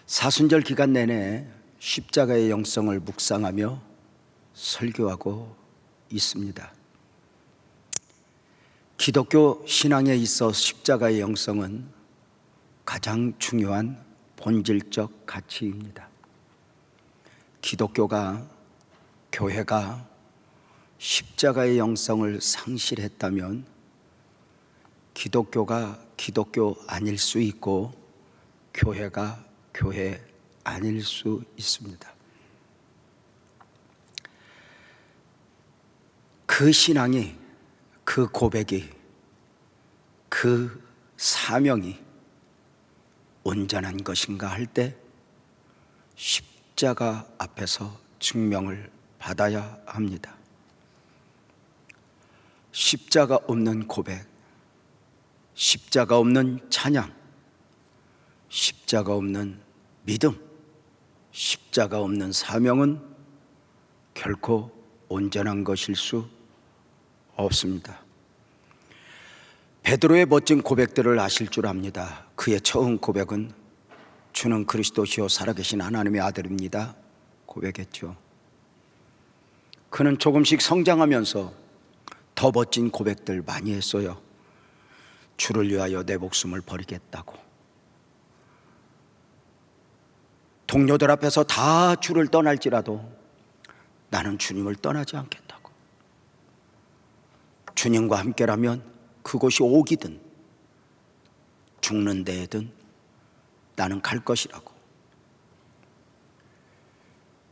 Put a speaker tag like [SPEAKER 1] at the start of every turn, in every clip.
[SPEAKER 1] 사순절 기간 내내 십자가의 영성을 묵상하며 설교하고 있습니다. 기독교 신앙에 있어 십자가의 영성은 가장 중요한 본질적 가치입니다. 기독교가, 교회가 십자가의 영성을 상실했다면 기독교가 기독교 아닐 수 있고 교회가 교회 아닐 수 있습니다. 그 신앙이, 그 고백이, 그 사명이 온전한 것인가 할 때 십자가 앞에서 증명을 받아야 합니다. 십자가 없는 고백, 십자가 없는 찬양, 십자가 없는 믿음, 십자가 없는 사명은 결코 온전한 것일 수 없습니다. 베드로의 멋진 고백들을 아실 줄 압니다. 그의 처음 고백은 주는 그리스도시요 살아계신 하나님의 아들입니다 고백했죠. 그는 조금씩 성장하면서 더 멋진 고백들 많이 했어요. 주를 위하여 내 목숨을 버리겠다고, 동료들 앞에서 다 주를 떠날지라도 나는 주님을 떠나지 않겠다고, 주님과 함께라면 그곳이 옥이든 죽는 데에든 나는 갈 것이라고.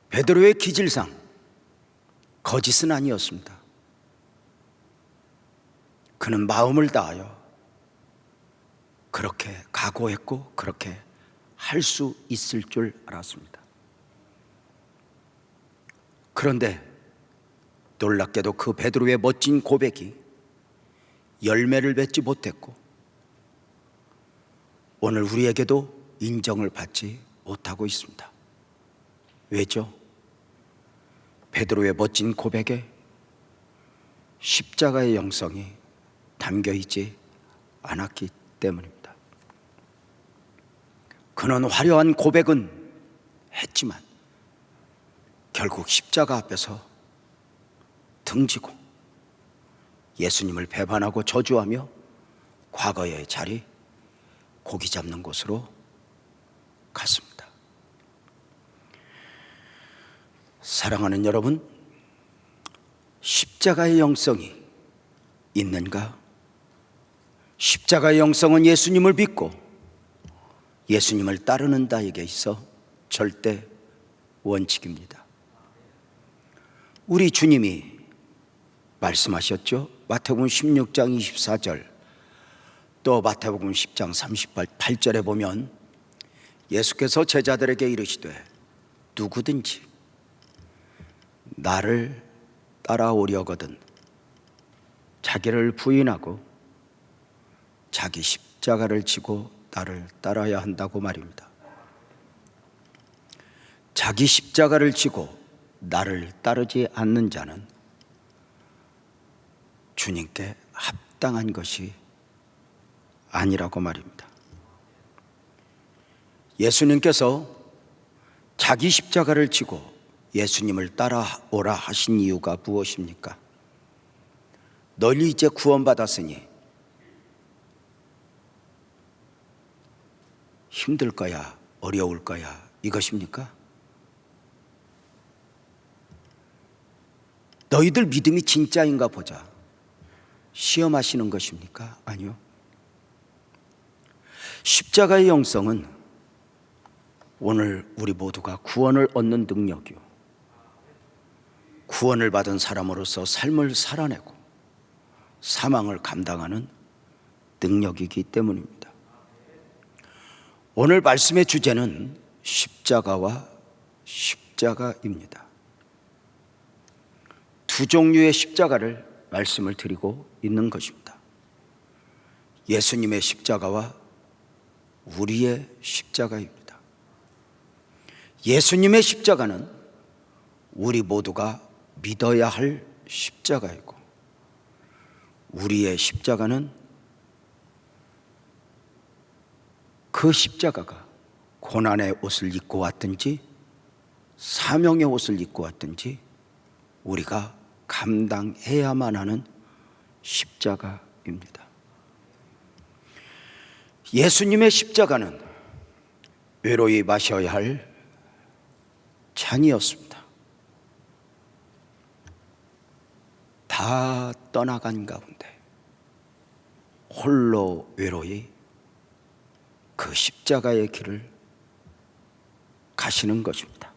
[SPEAKER 1] 베드로의 기질상 거짓은 아니었습니다. 그는 마음을 다하여 그렇게 각오했고 그렇게 할 수 있을 줄 알았습니다. 그런데 놀랍게도 그 베드로의 멋진 고백이 열매를 맺지 못했고 오늘 우리에게도 인정을 받지 못하고 있습니다. 왜죠? 베드로의 멋진 고백에 십자가의 영성이 담겨있지 않았기 때문입니다. 그는 화려한 고백은 했지만 결국 십자가 앞에서 등지고 예수님을 배반하고 저주하며 과거의 자리, 고기 잡는 곳으로 갔습니다. 사랑하는 여러분, 십자가의 영성이 있는가? 십자가의 영성은 예수님을 믿고 예수님을 따르는 자에게 있어 절대 원칙입니다. 우리 주님이 말씀하셨죠. 마태복음 16장 24절, 또 마태복음 10장 38절에 보면 예수께서 제자들에게 이르시되 누구든지 나를 따라오려거든 자기를 부인하고 자기 십자가를 지고 나를 따라야 한다고 말입니다. 자기 십자가를 지고 나를 따르지 않는 자는 주님께 합당한 것이 아니라고 말입니다. 예수님께서 자기 십자가를 지고 예수님을 따라오라 하신 이유가 무엇입니까? 너희 이제 구원받았으니 힘들 거야, 어려울 거야, 이것입니까? 너희들 믿음이 진짜인가 보자, 시험하시는 것입니까? 아니요. 십자가의 영성은 오늘 우리 모두가 구원을 얻는 능력이요, 구원을 받은 사람으로서 삶을 살아내고 사망을 감당하는 능력이기 때문입니다. 오늘 말씀의 주제는 십자가와 십자가입니다. 두 종류의 십자가를 말씀을 드리고 있는 것입니다. 예수님의 십자가와 우리의 십자가입니다. 예수님의 십자가는 우리 모두가 믿어야 할 십자가이고 우리의 십자가는 그 십자가가 고난의 옷을 입고 왔든지 사명의 옷을 입고 왔든지 우리가 감당해야만 하는 십자가입니다. 예수님의 십자가는 외로이 마셔야 할 잔이었습니다. 다 떠나간 가운데 홀로 외로이 그 십자가의 길을 가시는 것입니다.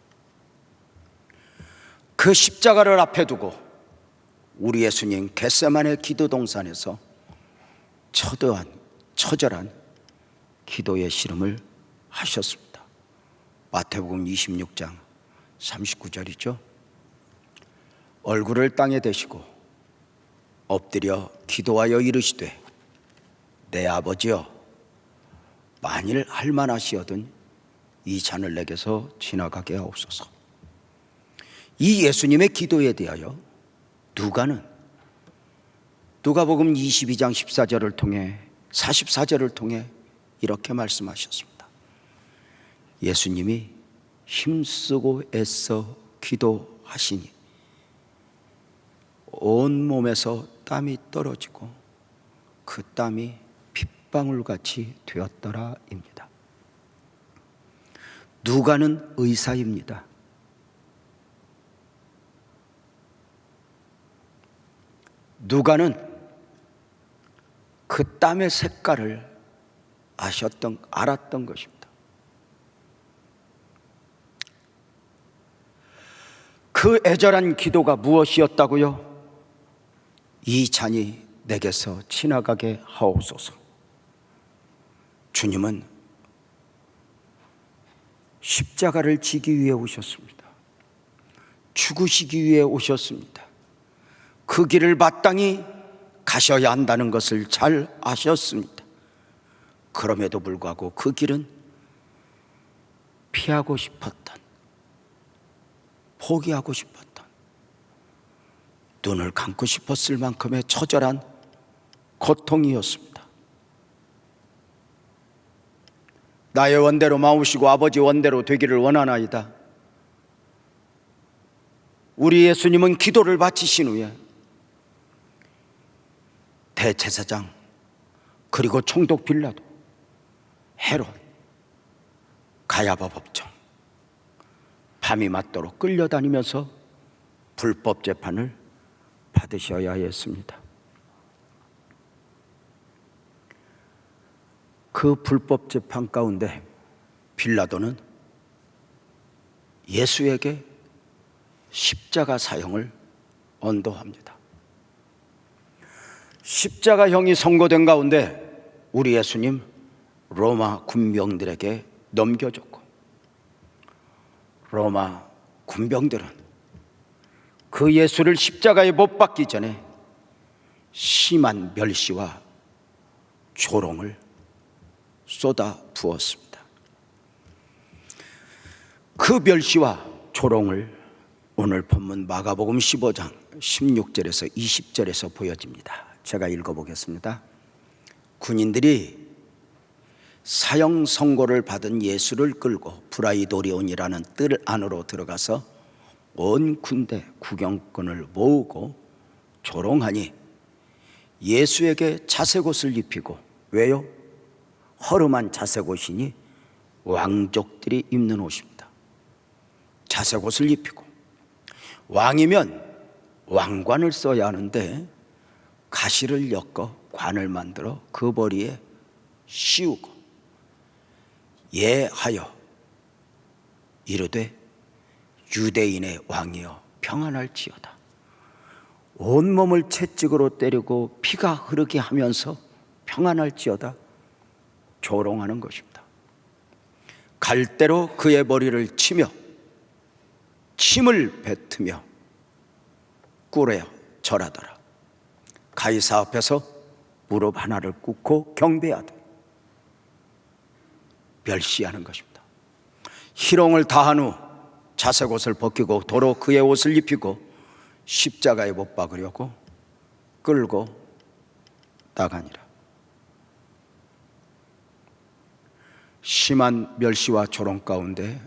[SPEAKER 1] 그 십자가를 앞에 두고 우리 예수님 겟세마네 기도 동산에서 처절한 기도의 씨름을 하셨습니다. 마태복음 26장 39절이죠. 얼굴을 땅에 대시고 엎드려 기도하여 이르시되 내 아버지여 만일 할만하시거든 이 잔을 내게서 지나가게 하옵소서. 이 예수님의 기도에 대하여 누가복음 22장 14절을 통해 44절을 통해 이렇게 말씀하셨습니다. 예수님이 힘쓰고 애써 기도하시니 온몸에서 땀이 떨어지고 그 땀이 핏방울같이 되었더라입니다. 누가는 의사입니다. 누가는 그 땀의 색깔을 알았던 것입니다. 그 애절한 기도가 무엇이었다고요? 이 잔이 내게서 지나가게 하옵소서. 주님은 십자가를 지기 위해 오셨습니다. 죽으시기 위해 오셨습니다. 그 길을 마땅히 가셔야 한다는 것을 잘 아셨습니다. 그럼에도 불구하고 그 길은 피하고 싶었던, 포기하고 싶었던, 눈을 감고 싶었을 만큼의 처절한 고통이었습니다. 나의 원대로 마우시고 아버지 원대로 되기를 원하나이다. 우리 예수님은 기도를 마치신 후에 대제사장 그리고 총독 빌라도, 헤롯, 가야바 법정 밤이 맞도록 끌려다니면서 불법 재판을 받으셔야 했습니다. 그 불법 재판 가운데 빌라도는 예수에게 십자가 사형을 언도합니다. 십자가형이 선고된 가운데 우리 예수님 로마 군병들에게 넘겨줬고, 로마 군병들은 그 예수를 십자가에 못 박기 전에 심한 멸시와 조롱을 쏟아 부었습니다. 그 멸시와 조롱을 오늘 본문 마가복음 15장 16절에서 20절에서 보여집니다. 제가 읽어보겠습니다. 군인들이 사형 선고를 받은 예수를 끌고 브라이도리온이라는 뜰 안으로 들어가서 온 군대 구경꾼을 모으고 조롱하니 예수에게 자색옷을 입히고, 왜요? 허름한 자색옷이니 왕족들이 입는 옷입니다. 자색옷을 입히고, 왕이면 왕관을 써야 하는데 가시를 엮어 관을 만들어 그 머리에 씌우고 예하여 이르되 유대인의 왕이여 평안할지어다. 온몸을 채찍으로 때리고 피가 흐르게 하면서 평안할지어다 조롱하는 것입니다. 갈대로 그의 머리를 치며 침을 뱉으며 꿇어 절하더라. 가이사 앞에서 무릎 하나를 꿇고 경배하듯 멸시하는 것입니다. 희롱을 다한 후 자색옷을 벗기고 도로 그의 옷을 입히고 십자가에 못 박으려고 끌고 나가니라. 심한 멸시와 조롱 가운데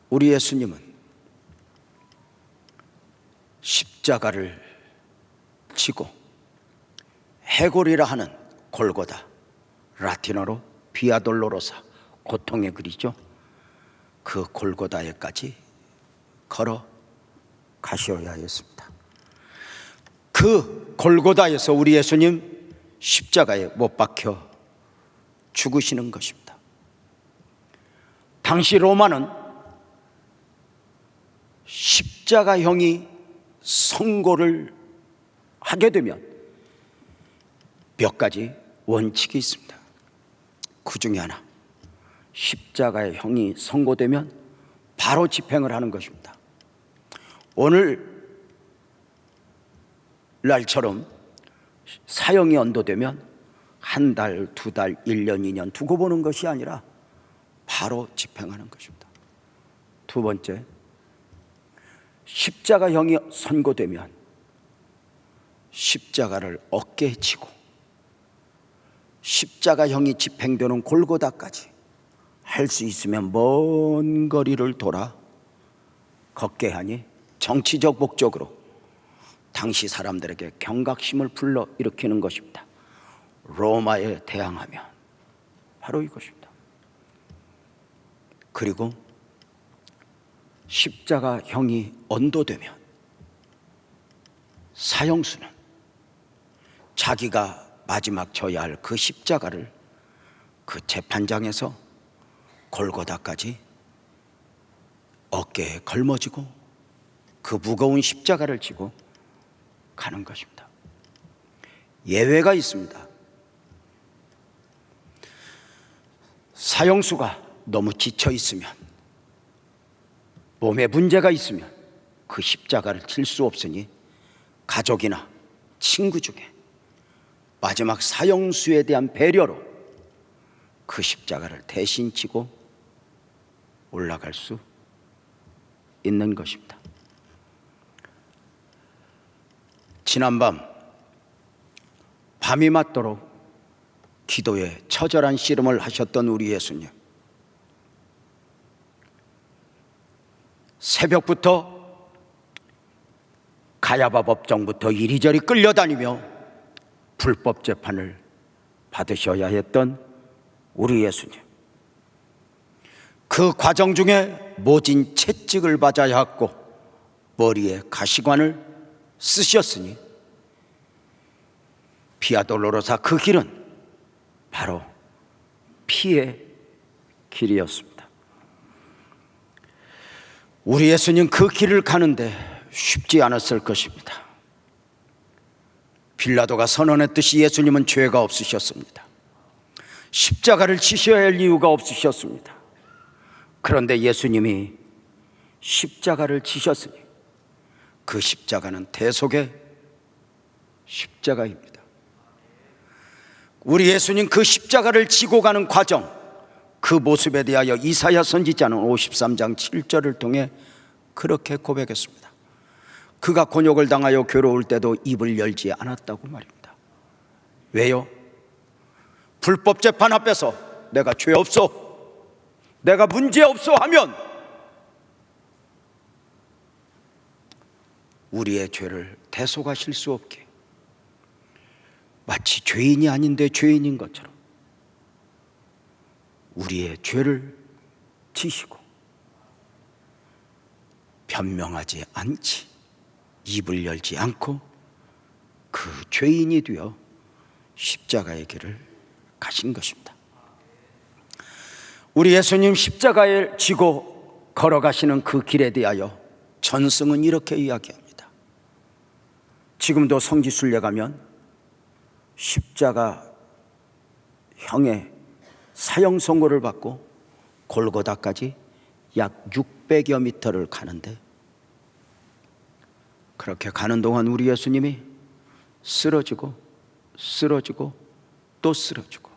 [SPEAKER 1] 우리 예수님은 십자가를 지고 해골이라 하는 골고다, 라틴어로 비아돌로로사, 고통의 글이죠. 그 골고다에까지 걸어 가셔야 했습니다. 그 골고다에서 우리 예수님 십자가에 못 박혀 죽으시는 것입니다. 당시 로마는 십자가형이 선고를 하게 되면 몇 가지 원칙이 있습니다. 그 중에 하나, 십자가의 형이 선고되면 바로 집행을 하는 것입니다. 오늘 날처럼 사형이 언도되면 한 달, 두 달, 1년, 2년 두고 보는 것이 아니라 바로 집행하는 것입니다. 두 번째, 십자가형이 선고되면 십자가를 어깨에 지고 십자가형이 집행되는 골고다까지 할 수 있으면 먼 거리를 돌아 걷게 하니 정치적 목적으로 당시 사람들에게 경각심을 불러일으키는 것입니다. 로마에 대항하면 바로 이것입니다. 그리고 십자가형이 언도되면 사형수는 자기가 마지막 져야 할 그 십자가를 그 재판장에서 골고다까지 어깨에 걸머지고 그 무거운 십자가를 지고 가는 것입니다. 예외가 있습니다. 사형수가 너무 지쳐 있으면, 몸에 문제가 있으면 그 십자가를 질 수 없으니 가족이나 친구 중에 마지막 사형수에 대한 배려로 그 십자가를 대신 지고 올라갈 수 있는 것입니다. 지난밤 밤이 맞도록 기도에 처절한 씨름을 하셨던 우리 예수님, 새벽부터 가야바 법정부터 이리저리 끌려다니며 불법 재판을 받으셔야 했던 우리 예수님, 그 과정 중에 모진 채찍을 맞아야 했고 머리에 가시관을 쓰셨으니 비아돌로로사 그 길은 바로 피의 길이었습니다. 우리 예수님 그 길을 가는데 쉽지 않았을 것입니다. 빌라도가 선언했듯이 예수님은 죄가 없으셨습니다. 십자가를 지셔야 할 이유가 없으셨습니다. 그런데 예수님이 십자가를 지셨으니 그 십자가는 대속의 십자가입니다. 우리 예수님 그 십자가를 지고 가는 과정, 그 모습에 대하여 이사야 선지자는 53장 7절을 통해 그렇게 고백했습니다. 그가 곤욕을 당하여 괴로울 때도 입을 열지 않았다고 말입니다. 왜요? 불법 재판 앞에서 내가 죄 없어, 내가 문제 없어 하면 우리의 죄를 대속하실 수 없게 마치 죄인이 아닌데 죄인인 것처럼 우리의 죄를 지시고 변명하지 않지, 입을 열지 않고 그 죄인이 되어 십자가의 길을 가신 것입니다. 우리 예수님 십자가를 지고 걸어가시는 그 길에 대하여 전승은 이렇게 이야기합니다. 지금도 성지순례 가면 십자가 형의 사형 선고를 받고 골고다까지 약 600여 미터를 가는데, 그렇게 가는 동안 우리 예수님이 쓰러지고 쓰러지고 또 쓰러지고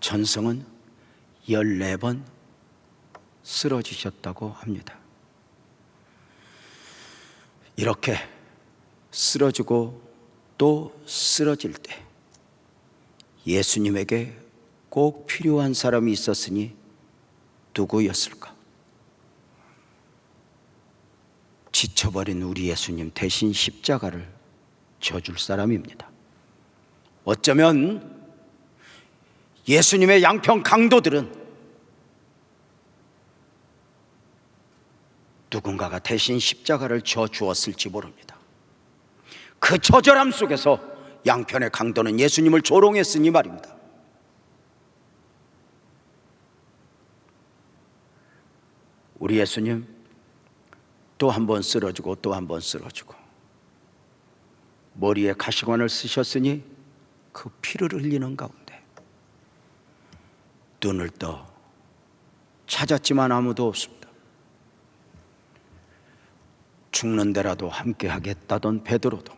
[SPEAKER 1] 전승은 14번 쓰러지셨다고 합니다. 이렇게 쓰러지고 또 쓰러질 때 예수님에게 꼭 필요한 사람이 있었으니 누구였을까? 지쳐버린 우리 예수님 대신 십자가를 져줄 사람입니다. 어쩌면 예수님의 양평 강도들은 누군가가 대신 십자가를 져 주었을지 모릅니다. 그 처절함 속에서 양편의 강도는 예수님을 조롱했으니 말입니다. 우리 예수님 또 한 번 쓰러지고 또 한 번 쓰러지고 머리에 가시관을 쓰셨으니 그 피를 흘리는 가운데 눈을 떠 찾았지만 아무도 없습니다. 죽는 데라도 함께 하겠다던 베드로도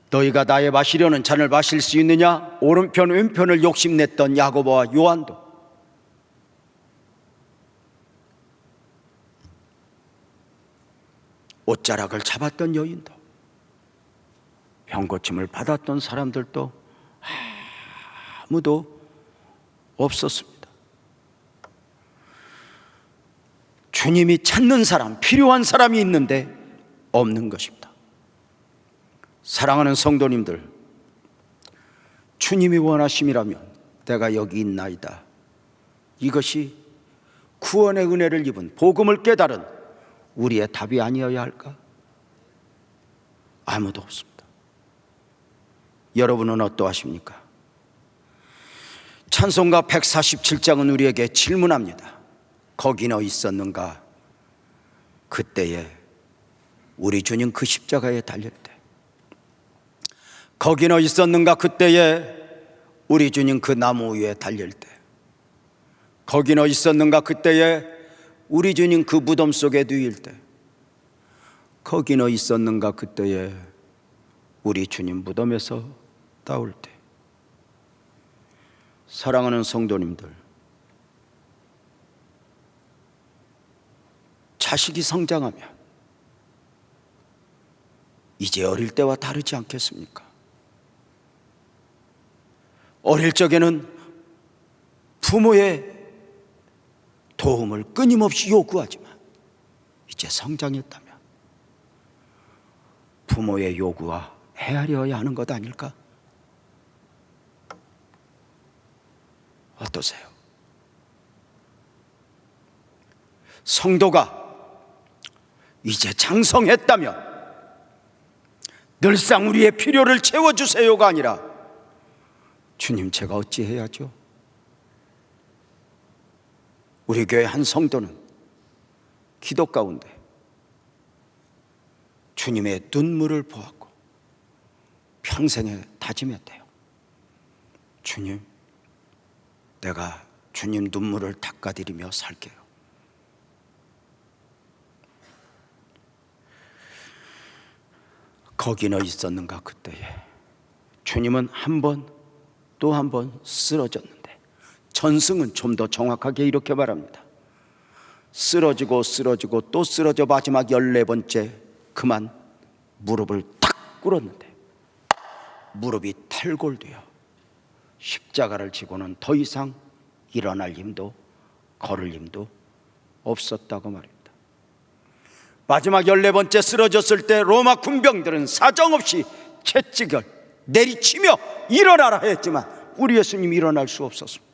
[SPEAKER 1] 너희가 나의 마시려는 잔을 마실 수 있느냐? 오른편 왼편을 욕심냈던 야고보와 요한도 옷자락을 잡았던 여인도 병고침을 받았던 사람들도 아무도 없었습니다. 주님이 찾는 사람, 필요한 사람이 있는데 없는 것입니다. 사랑하는 성도님들, 주님이 원하심이라면 내가 여기 있나이다. 이것이 구원의 은혜를 입은 복음을 깨달은 우리의 답이 아니어야 할까? 아무도 없습니다. 여러분은 어떠하십니까? 찬송가 147장은 우리에게 질문합니다. 거기 너 있었는가? 그때에 우리 주님 그 십자가에 달릴 때. 거기 너 있었는가? 그때에 우리 주님 그 나무 위에 달릴 때. 거기 너 있었는가? 그때에 우리 주님 그 무덤 속에 누일 때. 거기 너 있었는가? 그때에 우리 주님 무덤에서 나올 때. 사랑하는 성도님들, 자식이 성장하면 이제 어릴 때와 다르지 않겠습니까? 어릴 적에는 부모의 도움을 끊임없이 요구하지만 이제 성장했다면 부모의 요구와 헤아려야 하는 것 아닐까? 어떠세요? 성도가 이제 장성했다면 늘상 우리의 필요를 채워주세요가 아니라 주님 제가 어찌해야죠? 우리 교회 한 성도는 기도 가운데 주님의 눈물을 보았고 평생에 다짐했대요. 주님, 내가 주님 눈물을 닦아드리며 살게요. 거기 너 있었는가? 그때에 주님은 한 번 또 한 번 쓰러졌는데, 전승은 좀 더 정확하게 이렇게 말합니다. 쓰러지고 쓰러지고 또 쓰러져 마지막 14번째 그만 무릎을 탁 꿇었는데 무릎이 탈골되어 십자가를 지고는 더 이상 일어날 힘도 걸을 힘도 없었다고 말입니다. 마지막 14번째 쓰러졌을 때 로마 군병들은 사정없이 채찍을 내리치며 일어나라 했지만 우리 예수님이 일어날 수 없었습니다.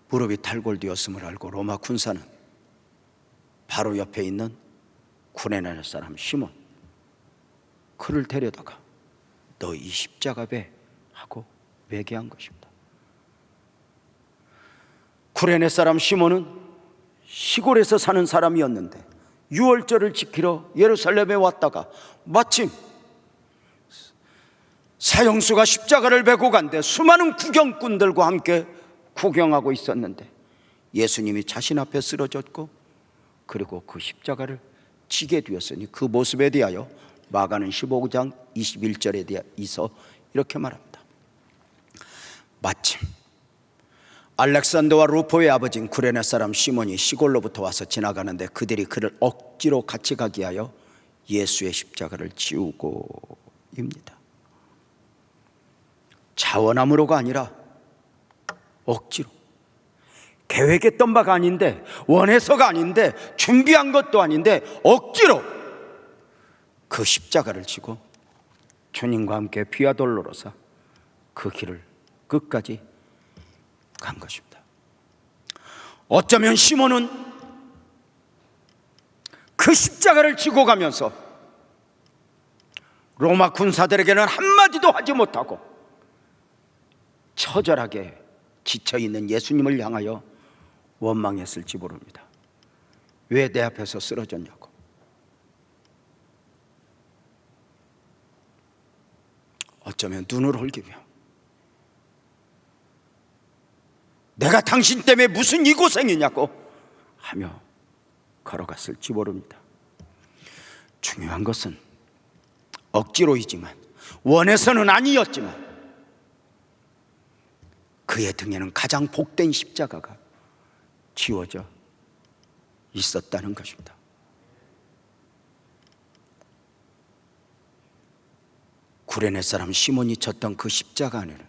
[SPEAKER 1] 무릎이 탈골되었음을 알고 로마 군사는 바로 옆에 있는 구레네 사람 시몬, 그를 데려다가 너 이 십자가 배 하고 매게 한 것입니다. 구레네 사람 시몬은 시골에서 사는 사람이었는데 유월절을 지키러 예루살렘에 왔다가 마침 사형수가 십자가를 메고 간데 수많은 구경꾼들과 함께 구경하고 있었는데 예수님이 자신 앞에 쓰러졌고 그리고 그 십자가를 지게 되었으니 그 모습에 대하여 마가는 15장 21절에 대해서 이렇게 말합니다. 마침 알렉산더와 루포의 아버지인 구레네 사람 시몬이 시골로부터 와서 지나가는데 그들이 그를 억지로 같이 가게 하여 예수의 십자가를 지우고입니다. 자원함으로가 아니라 억지로, 계획했던 바가 아닌데, 원해서가 아닌데, 준비한 것도 아닌데 억지로 그 십자가를 지고 주님과 함께 비아 돌로로사 그 길을 끝까지 간 것입니다. 어쩌면 시몬은 그 십자가를 지고 가면서 로마 군사들에게는 한마디도 하지 못하고 처절하게 지쳐있는 예수님을 향하여 원망했을지 모릅니다. 왜 내 앞에서 쓰러졌냐고. 어쩌면 눈을 흘기며 내가 당신 때문에 무슨 이 고생이냐고 하며 걸어갔을지 모릅니다. 중요한 것은 억지로이지만, 원해서는 아니었지만 그의 등에는 가장 복된 십자가가 지워져 있었다는 것입니다. 구레네 사람 시몬이 졌던 그 십자가 안에는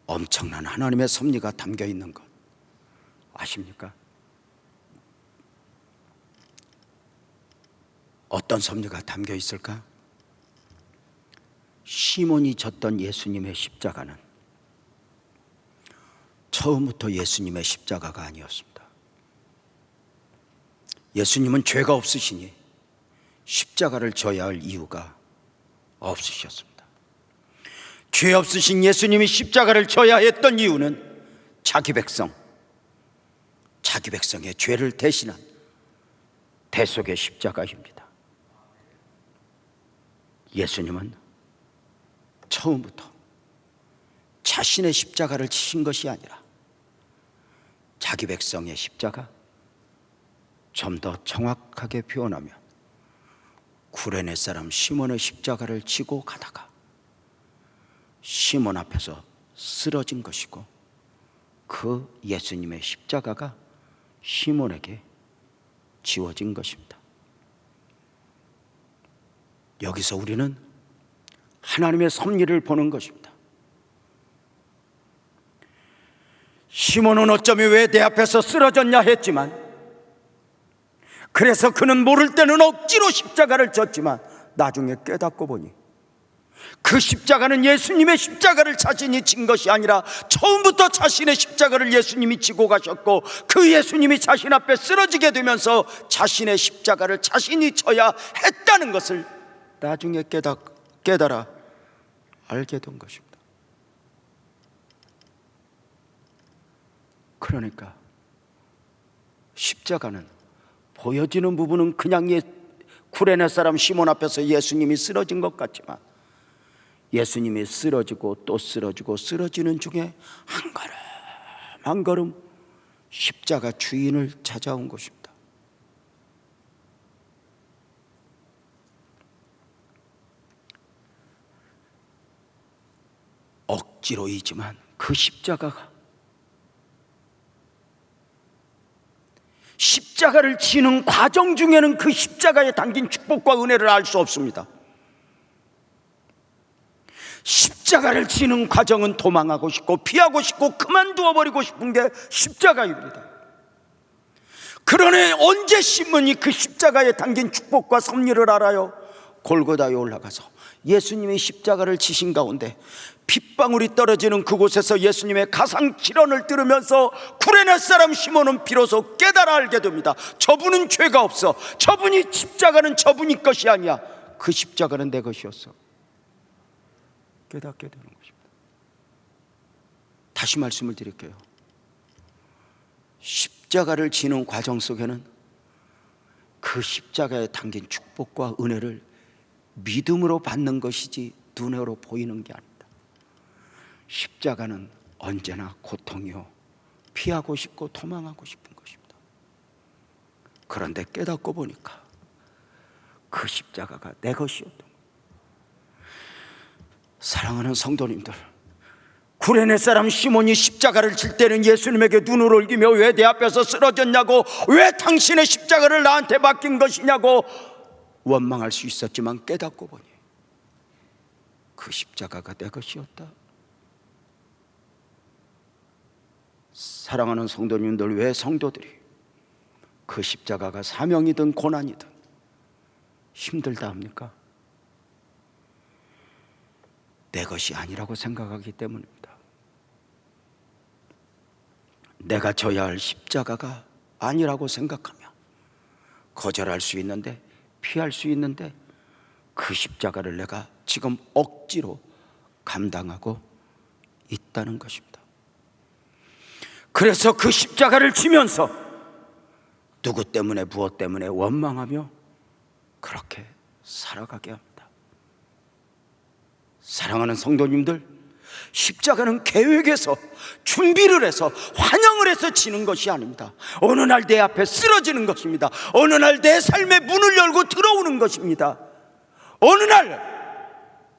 [SPEAKER 1] 엄청난 하나님의 섭리가 담겨 있는 것 아십니까? 어떤 섭리가 담겨 있을까? 시몬이 졌던 예수님의 십자가는 처음부터 예수님의 십자가가 아니었습니다. 예수님은 죄가 없으시니 십자가를 져야 할 이유가 없으셨습니다. 죄 없으신 예수님이 십자가를 져야 했던 이유는 자기 백성의 죄를 대신한 대속의 십자가입니다. 예수님은 처음부터 자신의 십자가를 지신 것이 아니라 자기 백성의 십자가, 좀 더 정확하게 표현하면 구레네 사람 시몬의 십자가를 지고 가다가 시몬 앞에서 쓰러진 것이고, 그 예수님의 십자가가 시몬에게 지워진 것입니다. 여기서 우리는 하나님의 섭리를 보는 것입니다. 시몬은 어쩌면 왜 내 앞에서 쓰러졌냐 했지만, 그래서 그는 모를 때는 억지로 십자가를 졌지만 나중에 깨닫고 보니 그 십자가는 예수님의 십자가를 자신이 진 것이 아니라 처음부터 자신의 십자가를 예수님이 지고 가셨고, 그 예수님이 자신 앞에 쓰러지게 되면서 자신의 십자가를 자신이 져야 했다는 것을 나중에 깨달아 알게 된 것입니다. 그러니까 십자가는 보여지는 부분은 그냥 구레네 사람 시몬 앞에서 예수님이 쓰러진 것 같지만, 예수님이 쓰러지고 또 쓰러지고 쓰러지는 중에 한 걸음 한 걸음 십자가 주인을 찾아온 것입니다. 억지로이지만 그 십자가를 지는 과정 중에는 그 십자가에 담긴 축복과 은혜를 알 수 없습니다. 십자가를 지는 과정은 도망하고 싶고 피하고 싶고 그만두어 버리고 싶은 게 십자가입니다. 그러니 언제 시몬이 그 십자가에 담긴 축복과 섭리를 알아요? 골고다에 올라가서 예수님이 십자가를 지신 가운데 핏방울이 떨어지는 그곳에서 예수님의 가상 질언을 들으면서 구레네 사람 시몬은 비로소 깨달아 알게 됩니다. 저분은 죄가 없어. 저분이 십자가는 저분이 것이 아니야. 그 십자가는 내 것이었어. 깨닫게 되는 것입니다. 다시 말씀을 드릴게요. 십자가를 지는 과정 속에는 그 십자가에 담긴 축복과 은혜를 믿음으로 받는 것이지 눈으로 보이는 게 아닙니다. 십자가는 언제나 고통이요, 피하고 싶고 도망하고 싶은 것입니다. 그런데 깨닫고 보니까 그 십자가가 내 것이었던 거예요. 사랑하는 성도님들, 구레네 사람 시몬이 십자가를 질 때는 예수님에게 눈을 올리며 왜 내 앞에서 쓰러졌냐고, 왜 당신의 십자가를 나한테 맡긴 것이냐고 원망할 수 있었지만, 깨닫고 보니 그 십자가가 내 것이었다. 사랑하는 성도님들, 왜 성도들이 그 십자가가 사명이든 고난이든 힘들다 합니까? 내 것이 아니라고 생각하기 때문입니다. 내가 져야 할 십자가가 아니라고 생각하며 거절할 수 있는데, 피할 수 있는데, 그 십자가를 내가 지금 억지로 감당하고 있다는 것입니다. 그래서 그 십자가를 지면서 누구 때문에, 무엇 때문에 원망하며 그렇게 살아가게 합니다. 사랑하는 성도님들, 십자가는 계획해서 준비를 해서 환영을 해서 지는 것이 아닙니다. 어느 날 내 앞에 쓰러지는 것입니다. 어느 날 내 삶의 문을 열고 들어오는 것입니다. 어느 날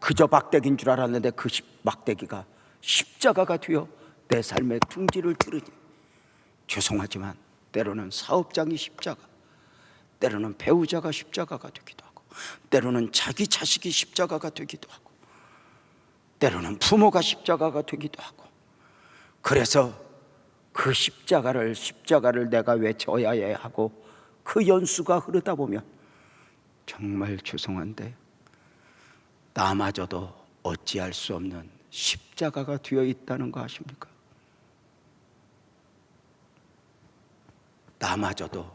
[SPEAKER 1] 그저 막대기인 줄 알았는데 그 막대기가 십자가가 되어 내 삶의 둥지를 들으니, 죄송하지만 때로는 사업장이 십자가, 때로는 배우자가 십자가가 되기도 하고, 때로는 자기 자식이 십자가가 되기도 하고, 때로는 부모가 십자가가 되기도 하고, 그래서 그 십자가를 내가 왜 져야 해 하고 그 연수가 흐르다 보면 정말 죄송한데 나마저도 어찌할 수 없는 십자가가 되어 있다는 거 아십니까? 나마저도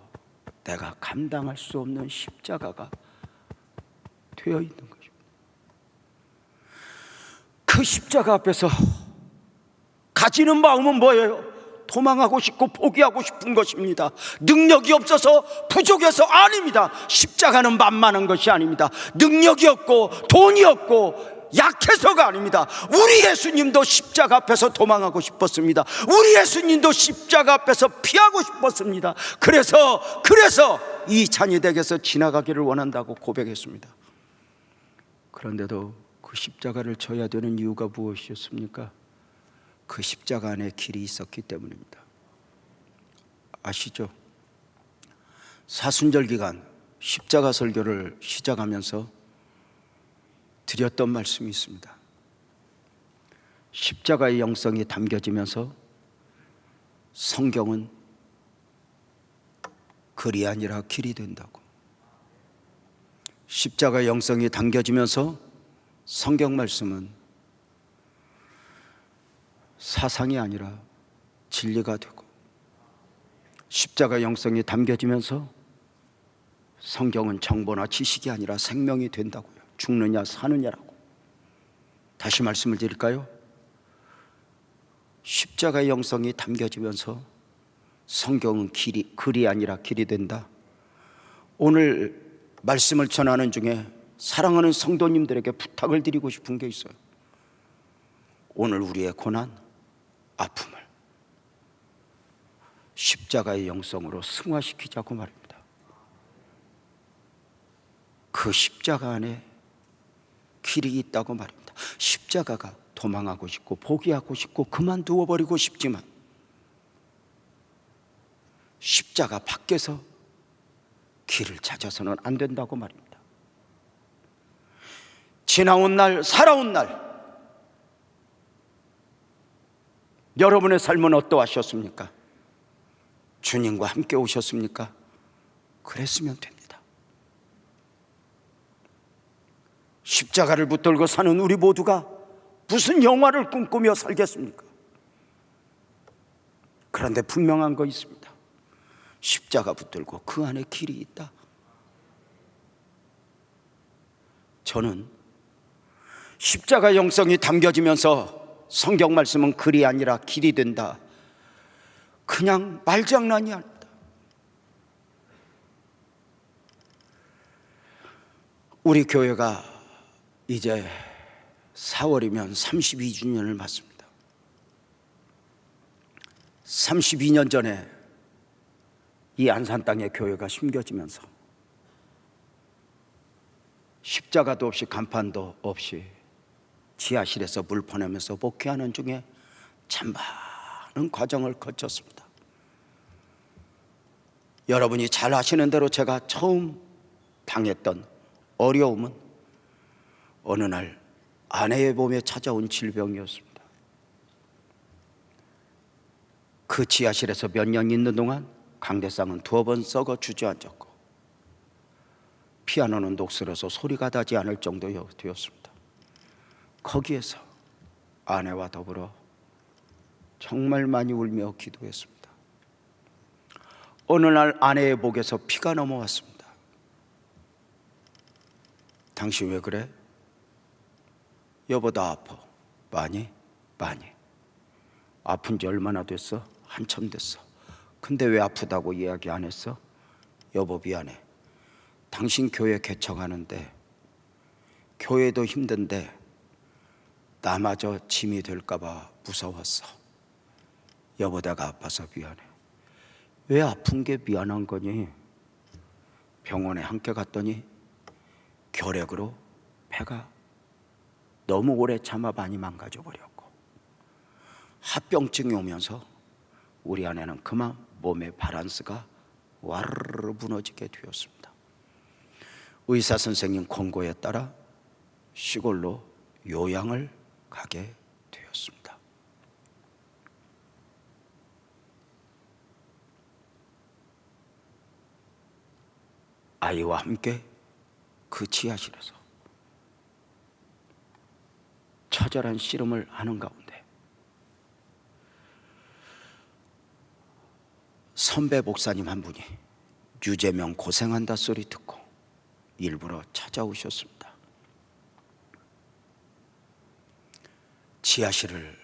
[SPEAKER 1] 내가 감당할 수 없는 십자가가 되어 있는 것입니다. 그 십자가 앞에서 가지는 마음은 뭐예요? 도망하고 싶고 포기하고 싶은 것입니다. 능력이 없어서 부족해서 아닙니다. 십자가는 만만한 것이 아닙니다. 능력이 없고 돈이 없고 약해서가 아닙니다. 우리 예수님도 십자가 앞에서 도망하고 싶었습니다. 우리 예수님도 십자가 앞에서 피하고 싶었습니다. 그래서 이 잔이 댁에서 지나가기를 원한다고 고백했습니다. 그런데도 그 십자가를 져야 되는 이유가 무엇이었습니까? 그 십자가 안에 길이 있었기 때문입니다. 아시죠? 사순절 기간 십자가 설교를 시작하면서 드렸던 말씀이 있습니다. 십자가의 영성이 담겨지면서 성경은 글이 아니라 길이 된다고. 십자가의 영성이 담겨지면서 성경 말씀은 사상이 아니라 진리가 되고, 십자가 영성이 담겨지면서 성경은 정보나 지식이 아니라 생명이 된다고요. 죽느냐 사느냐라고. 다시 말씀을 드릴까요? 십자가의 영성이 담겨지면서 성경은 글이 아니라 길이 된다. 오늘 말씀을 전하는 중에 사랑하는 성도님들에게 부탁을 드리고 싶은 게 있어요. 오늘 우리의 고난, 아픔을 십자가의 영성으로 승화시키자고 말입니다. 그 십자가 안에 길이 있다고 말입니다. 십자가가 도망하고 싶고 포기하고 싶고 그만두어 버리고 싶지만 십자가 밖에서 길을 찾아서는 안 된다고 말입니다. 지나온 날, 살아온 날, 여러분의 삶은 어떠하셨습니까? 주님과 함께 오셨습니까? 그랬으면 됩니다. 십자가를 붙들고 사는 우리 모두가 무슨 영화를 꿈꾸며 살겠습니까? 그런데 분명한 거 있습니다. 십자가 붙들고 그 안에 길이 있다. 저는 십자가 영성이 담겨지면서 성경 말씀은 글이 아니라 길이 된다, 그냥 말장난이 아닙니다. 우리 교회가 이제 4월이면 32주년을 맞습니다. 32년 전에 이 안산 땅에 교회가 심겨지면서 십자가도 없이 간판도 없이 지하실에서 물 퍼내면서 목회하는 중에 참 많은 과정을 거쳤습니다. 여러분이 잘 아시는 대로 제가 처음 당했던 어려움은 어느 날 아내의 몸에 찾아온 질병이었습니다. 그 지하실에서 몇 년 있는 동안 강대상은 2번 썩어 주저앉았고 피아노는 녹슬어서 소리가 나지 않을 정도였습니다. 거기에서 아내와 더불어 정말 많이 울며 기도했습니다. 어느 날 아내의 목에서 피가 넘어왔습니다. 당신 왜 그래? 여보 나 아파. 많이? 많이. 아픈 지 얼마나 됐어? 한참 됐어. 근데 왜 아프다고 이야기 안 했어? 여보 미안해. 당신 교회 개척하는데 교회도 힘든데 나마저 짐이 될까 봐 무서웠어. 여보 내가 아파서 미안해. 왜 아픈 게 미안한 거니? 병원에 함께 갔더니 결핵으로 폐가 너무 오래 참아 많이 망가져버렸고 합병증이 오면서 우리 아내는 그만 몸의 밸런스가 와르르 무너지게 되었습니다. 의사 선생님 권고에 따라 시골로 요양을 가게 되었습니다. 아이와 함께 그 지하실에서 처절한 씨름을 하는 가운데 선배 목사님 한 분이 유재명 고생한다 소리 듣고 일부러 찾아오셨습니다. 지하실을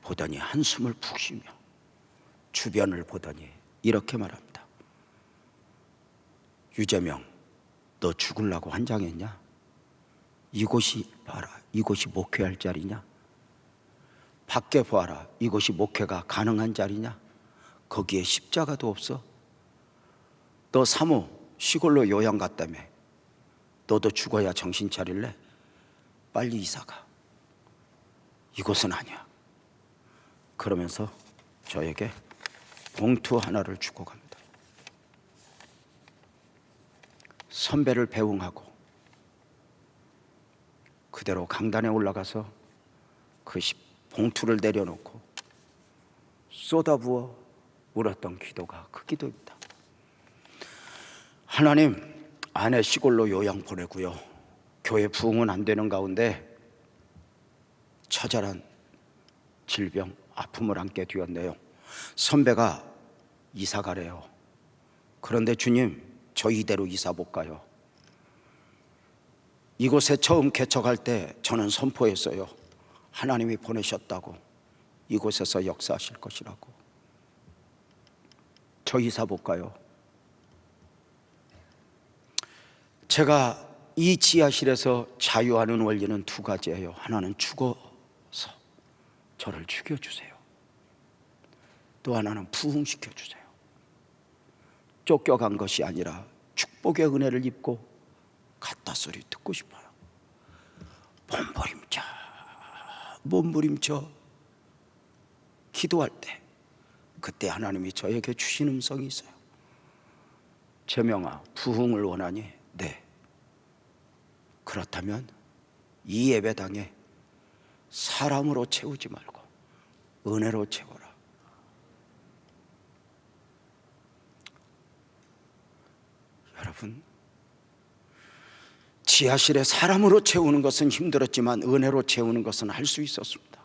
[SPEAKER 1] 보더니 한숨을 푹 쉬며 주변을 보더니 이렇게 말합니다. 유재명, 너 죽으려고 환장했냐? 이곳이 봐라, 이곳이 목회할 자리냐? 밖에 보아라, 이곳이 목회가 가능한 자리냐? 거기에 십자가도 없어? 너 사모 시골로 요양 갔다며. 너도 죽어야 정신 차릴래? 빨리 이사가. 이곳은 아니야. 그러면서 저에게 봉투 하나를 주고 갑니다. 선배를 배웅하고 그대로 강단에 올라가서 그 봉투를 내려놓고 쏟아부어 울었던 기도가 그 기도입니다. 하나님, 아내 시골로 요양 보내고요. 교회 부흥은 안 되는 가운데 처절한 질병, 아픔을 안게 되었네요. 선배가 이사 가래요. 그런데 주님, 저 이대로 이사 못 가요. 이곳에 처음 개척할 때 저는 선포했어요. 하나님이 보내셨다고, 이곳에서 역사하실 것이라고. 저 이사 못 가요. 제가 이 지하실에서 자유하는 원리는 2가지예요. 하나는 죽어서 저를 죽여주세요. 또 하나는 부흥시켜주세요. 쫓겨간 것이 아니라 축복의 은혜를 입고 갔다 소리 듣고 싶어요. 몸부림쳐 기도할 때 그때 하나님이 저에게 주신 음성이 있어요. 재명아, 부흥을 원하니? 네. 그렇다면 이 예배당에 사람으로 채우지 말고 은혜로 채워라. 여러분, 지하실에 사람으로 채우는 것은 힘들었지만 은혜로 채우는 것은 할 수 있었습니다.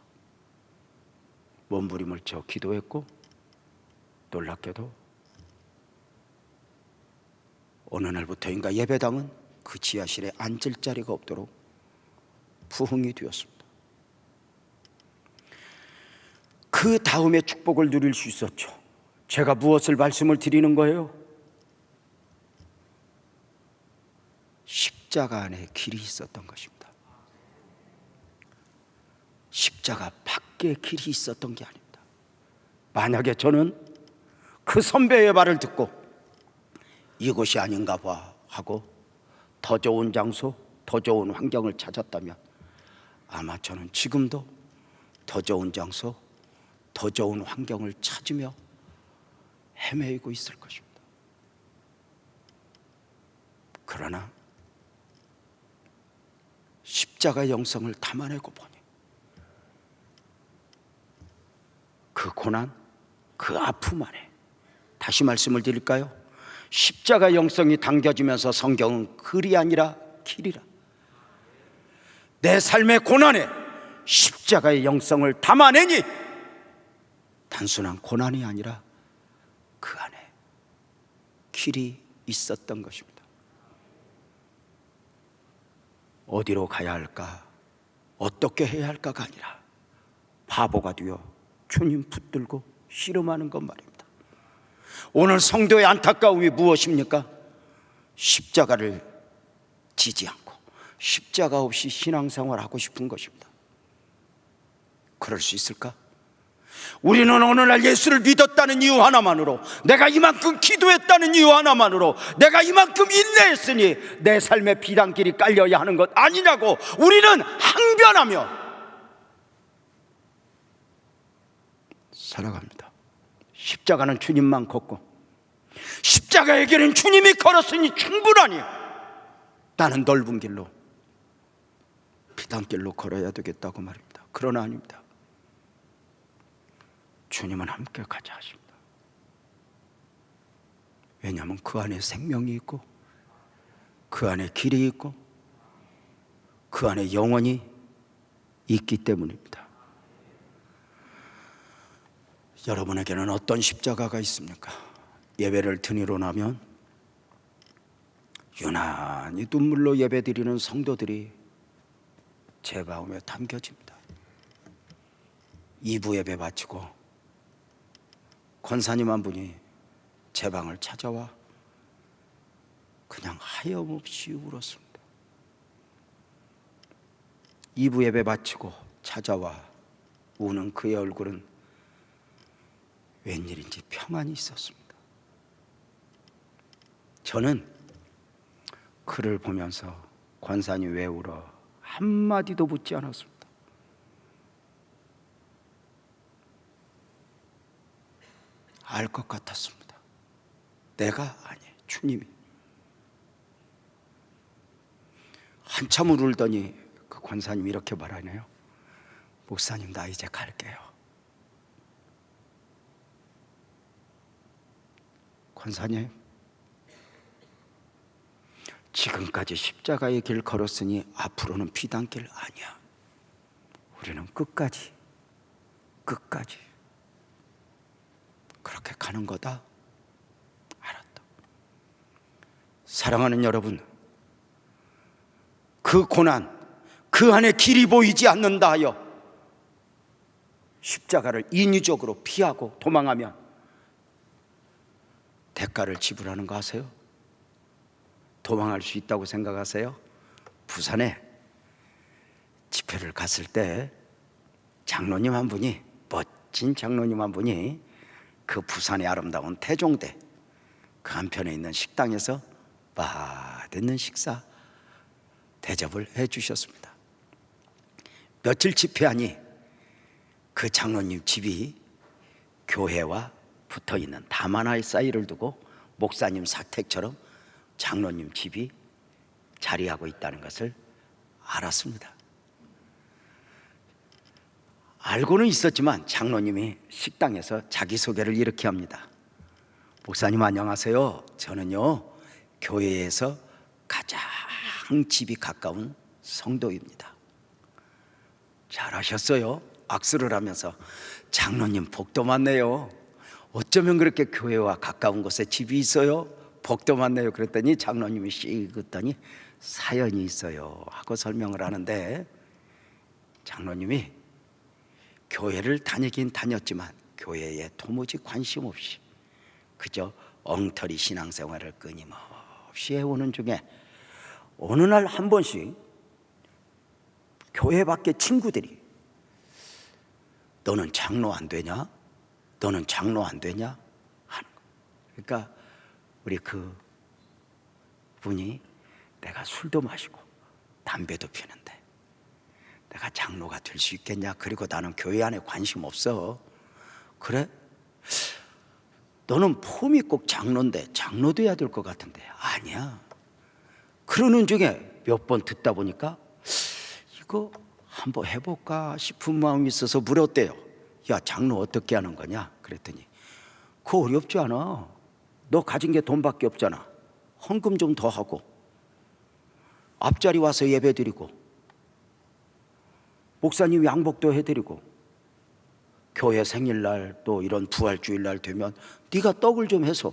[SPEAKER 1] 몸부림을 쳐 기도했고 놀랍게도 어느 날부터인가 예배당은 그 지하실에 앉을 자리가 없도록 부흥이 되었습니다. 그 다음에 축복을 누릴 수 있었죠. 제가 무엇을 말씀을 드리는 거예요? 십자가 안에 길이 있었던 것입니다. 십자가 밖에 길이 있었던 게 아닙니다. 만약에 저는 그 선배의 말을 듣고 이곳이 아닌가 봐 하고 더 좋은 장소, 더 좋은 환경을 찾았다면 아마 저는 지금도 더 좋은 장소, 더 좋은 환경을 찾으며 헤매이고 있을 것입니다. 그러나 십자가의 영성을 담아내고 보니 그 고난, 그 아픔 안에, 다시 말씀을 드릴까요? 십자가 영성이 당겨지면서 성경은 글이 아니라 길이라. 내 삶의 고난에 십자가의 영성을 담아내니 단순한 고난이 아니라 그 안에 길이 있었던 것입니다. 어디로 가야 할까, 어떻게 해야 할까가 아니라 바보가 되어 주님 붙들고 씨름하는 것 말입니다. 오늘 성도의 안타까움이 무엇입니까? 십자가를 지지 않고 십자가 없이 신앙생활하고 싶은 것입니다. 그럴 수 있을까? 우리는 오늘날 예수를 믿었다는 이유 하나만으로, 내가 이만큼 기도했다는 이유 하나만으로, 내가 이만큼 인내했으니 내 삶에 비단길이 깔려야 하는 것 아니냐고 우리는 항변하며 살아갑니다. 십자가는 주님만 걷고 십자가의 길은 주님이 걸었으니 충분하니 나는 넓은 길로, 비단길로 걸어야 되겠다고 말입니다. 그러나 아닙니다. 주님은 함께 가자 하십니다. 왜냐하면 그 안에 생명이 있고 그 안에 길이 있고 그 안에 영원이 있기 때문입니다. 여러분에게는 어떤 십자가가 있습니까? 예배를 드리고 나면 유난히 눈물로 예배드리는 성도들이 제 마음에 담겨집니다. 2부 예배 마치고 권사님 한 분이 제 방을 찾아와 그냥 하염없이 울었습니다. 2부 예배 마치고 찾아와 우는 그의 얼굴은 웬일인지 평안이 있었습니다. 저는 그를 보면서 권사님 왜 울어? 한마디도 묻지 않았습니다. 알 것 같았습니다. 내가 아니에요, 주님이. 한참을 울더니 그 권사님이 이렇게 말하네요. 목사님, 나 이제 갈게요. 권사님, 지금까지 십자가의 길 걸었으니 앞으로는 비단길 아니야. 우리는 끝까지 그렇게 가는 거다 알았다. 사랑하는 여러분, 그 고난, 그 안에 길이 보이지 않는다 하여 십자가를 인위적으로 피하고 도망하면 대가를 지불하는 거 아세요? 도망할 수 있다고 생각하세요? 부산에 집회를 갔을 때 장로님 한 분이, 멋진 장로님 한 분이 그 부산의 아름다운 태종대 그 한편에 있는 식당에서 맛있는 식사 대접을 해 주셨습니다. 며칠 집회하니 그 장로님 집이 교회와 붙어있는 담 하나의 사이를 두고 목사님 사택처럼 장로님 집이 자리하고 있다는 것을 알았습니다. 알고는 있었지만 장로님이 식당에서 자기소개를 이렇게 합니다. 목사님 안녕하세요. 저는요 교회에서 가장 집이 가까운 성도입니다. 잘하셨어요. 악수를 하면서 장로님 복도 많네요. 어쩌면 그렇게 교회와 가까운 곳에 집이 있어요? 복도 많네요. 그랬더니 장로님이 씩 웃더니 사연이 있어요 하고 설명을 하는데, 장로님이 교회를 다니긴 다녔지만 교회에 도무지 관심 없이 그저 엉터리 신앙생활을 끊임없이 해오는 중에 어느 날 한 번씩 교회 밖에 친구들이 너는 장로 안 되냐? 너는 장로 안 되냐? 하는 거. 그러니까 우리 그 분이 내가 술도 마시고 담배도 피는데 내가 장로가 될 수 있겠냐? 그리고 나는 교회 안에 관심 없어. 그래? 너는 폼이 꼭 장로인데 장로 돼야 될 것 같은데. 아니야. 그러는 중에 몇 번 듣다 보니까 이거 한번 해볼까 싶은 마음이 있어서 물었대요. 야, 장로 어떻게 하는 거냐? 그랬더니 그거 어렵지 않아. 너 가진 게 돈밖에 없잖아. 헌금 좀 더 하고 앞자리 와서 예배 드리고 목사님 양복도 해드리고 교회 생일날 또 이런 부활주일날 되면 네가 떡을 좀 해서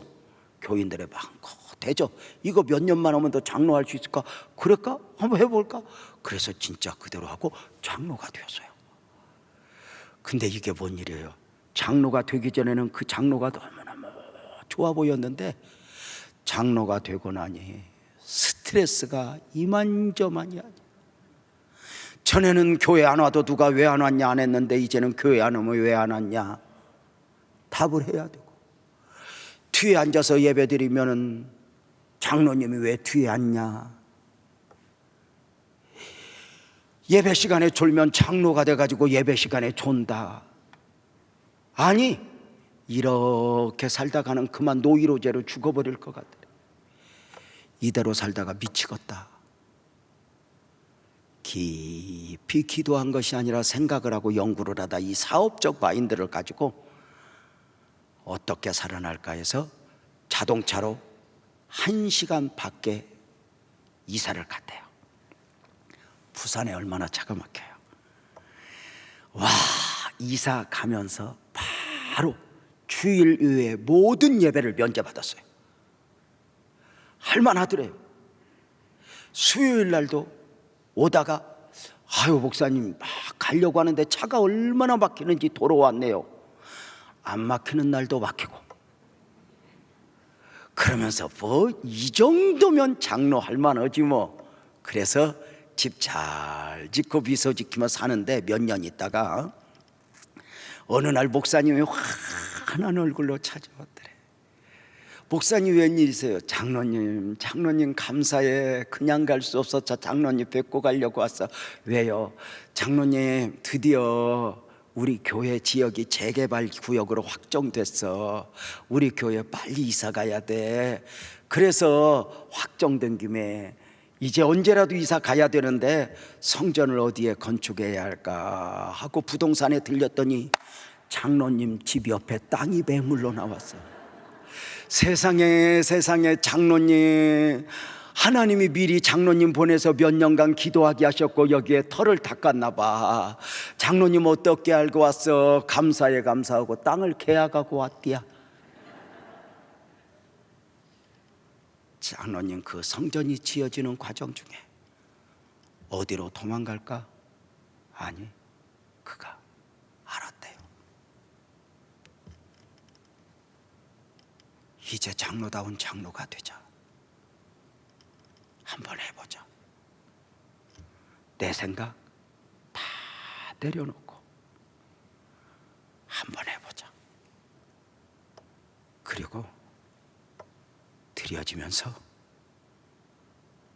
[SPEAKER 1] 교인들의 많고 되죠. 이거 몇 년만 하면 너 장로할 수 있을까? 그럴까? 한번 해볼까? 그래서 진짜 그대로 하고 장로가 되었어요. 근데 이게 뭔 일이에요? 장로가 되기 전에는 그 장로가 너무너무 좋아 보였는데 장로가 되고 나니 스트레스가 이만저만이 아니야. 전에는 교회 안 와도 누가 왜 안 왔냐 안 했는데 이제는 교회 안 오면 왜 안 왔냐 답을 해야 되고, 뒤에 앉아서 예배 드리면은 장로님이 왜 뒤에 앉냐, 예배 시간에 졸면 장로가 돼가지고 예배 시간에 존다. 아니, 이렇게 살다가는 그만 노이로제로 죽어버릴 것 같아. 이대로 살다가 미치겠다. 깊이 기도한 것이 아니라 생각을 하고 연구를 하다 이 사업적 마인드를 가지고 어떻게 살아날까 해서 자동차로 1시간 밖에 이사를 갔대요. 부산에 얼마나 차가 막혀요. 와, 이사 가면서 바로 주일 이외에 모든 예배를 면제받았어요. 할만하더래요. 수요일 날도 오다가 아유 목사님 막 가려고 하는데 차가 얼마나 막히는지 도로 왔네요. 안 막히는 날도 막히고, 그러면서 뭐 이 정도면 장로 할 만하지 뭐. 그래서 집 잘 짓고 비서 지키며 사는데 몇 년 있다가 어느 날 목사님이 환한 얼굴로 찾아왔더래. 목사님 웬일이세요? 장로님 감사해. 그냥 갈 수 없어서 장로님 뵙고 가려고 왔어. 왜요? 장로님 드디어 우리 교회 지역이 재개발 구역으로 확정됐어. 우리 교회 빨리 이사 가야 돼. 그래서 확정된 김에 이제 언제라도 이사 가야 되는데 성전을 어디에 건축해야 할까 하고 부동산에 들렸더니 장로님 집 옆에 땅이 매물로 나왔어. 세상에 장로님, 하나님이 미리 장로님 보내서 몇 년간 기도하게 하셨고 여기에 터를 닦았나 봐. 장로님 어떻게 알고 왔어? 감사해 감사하고 땅을 계약하고 왔디야. 장로님 그 성전이 지어지는 과정 중에 어디로 도망갈까? 아니, 그가 알았대요. 이제 장로다운 장로가 되자. 한번 해보자. 내 생각 다 내려놓고 한번 해보자. 그리고 들여지면서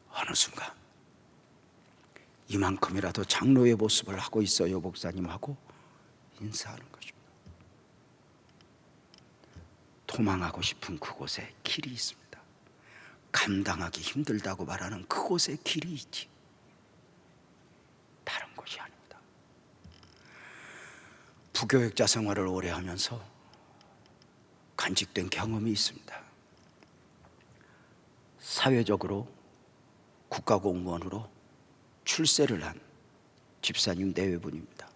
[SPEAKER 1] 어느 순간 이만큼이라도 장로의 모습을 하고 있어요 목사님하고 인사하는 것입니다. 도망하고 싶은 그곳에 길이 있습니다. 감당하기 힘들다고 말하는 그곳에 길이 있지 다른 곳이 아닙니다. 부교육자 생활을 오래 하면서 간직된 경험이 있습니다. 사회적으로 국가공무원으로 출세를 한 집사님 내외분입니다.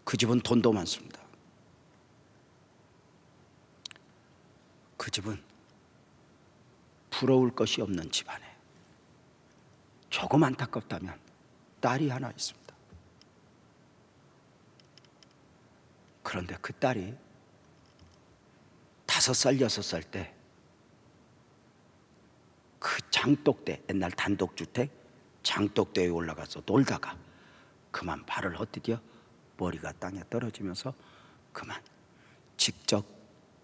[SPEAKER 1] 그 집은 돈도 많습니다. 그 집은 부러울 것이 없는 집안에 조금 안타깝다면 딸이 하나 있습니다. 그런데 그 딸이 5살, 6살 때 그 장독대, 옛날 단독주택 장독대에 올라가서 놀다가 그만 발을 헛디뎌 머리가 땅에 떨어지면서 그만 직접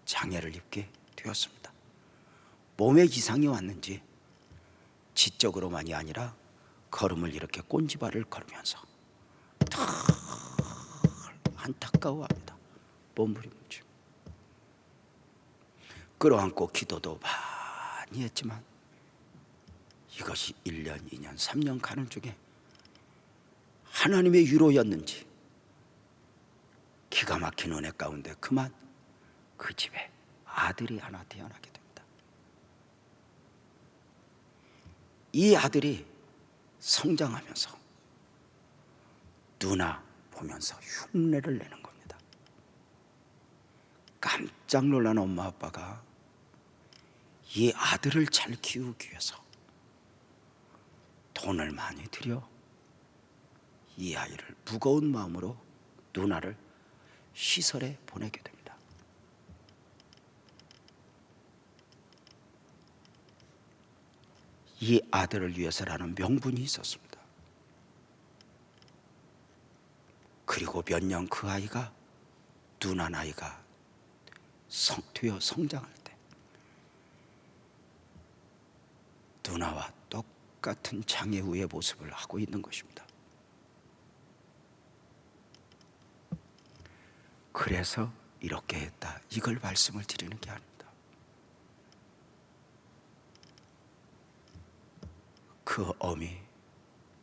[SPEAKER 1] 장애를 입게 되었습니다. 몸에 이상이 왔는지 지적으로만이 아니라 걸음을 이렇게 꼰지발을 걸으면서 덜 안타까워합니다. 몸부림치 끌어안고 기도도 많이 했지만 이것이 1년, 2년, 3년 가는 중에 하나님의 유로였는지 기가 막힌 은혜 가운데 그만 그 집에 아들이 하나 태어나게 됩니다. 이 아들이 성장하면서 누나 보면서 흉내를 내는 겁니다. 깜짝 놀란 엄마 아빠가 이 아들을 잘 키우기 위해서 돈을 많이 들여 이 아이를 무거운 마음으로 누나를 시설에 보내게 됩니다. 이 아들을 위해서라는 명분이 있었습니다. 그리고 몇 년 그 아이가 누나 나이가 되어 성장할 때 누나와 똑같은 장애우의 모습을 하고 있는 것입니다. 그래서 이렇게 했다, 이걸 말씀을 드리는 게 아닙니다. 그 어미,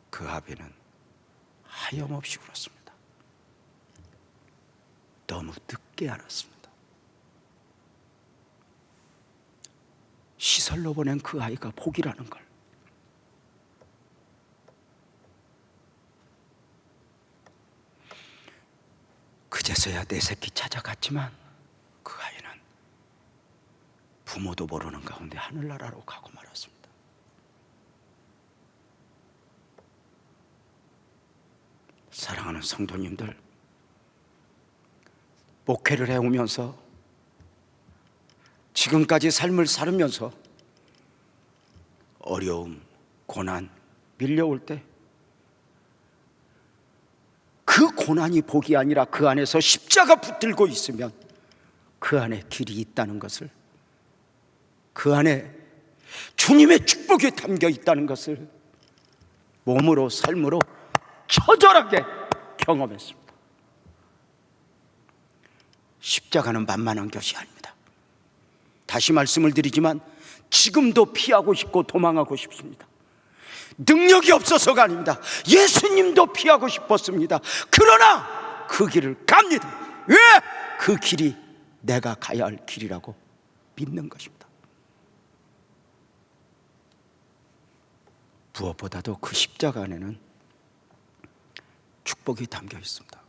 [SPEAKER 1] 그 아비는 하염없이 울었습니다. 너무 늦게 알았습니다. 시설로 보낸 그 아이가 복이라는 걸. 그제서야 내 새끼 찾아갔지만 그 아이는 부모도 모르는 가운데 하늘나라로 가고 말았습니다. 사랑하는 성도님들, 목회를 해오면서 지금까지 삶을 살으면서 어려움, 고난 밀려올 때 그 고난이 복이 아니라 그 안에서 십자가 붙들고 있으면 그 안에 길이 있다는 것을, 그 안에 주님의 축복이 담겨 있다는 것을 몸으로 삶으로 처절하게 경험했습니다. 십자가는 만만한 것이 아닙니다. 다시 말씀을 드리지만 지금도 피하고 싶고 도망하고 싶습니다. 능력이 없어서가 아닙니다. 예수님도 피하고 싶었습니다. 그러나 그 길을 갑니다. 왜? 그 길이 내가 가야 할 길이라고 믿는 것입니다. 무엇보다도 그 십자가 안에는 축복이 담겨 있습니다.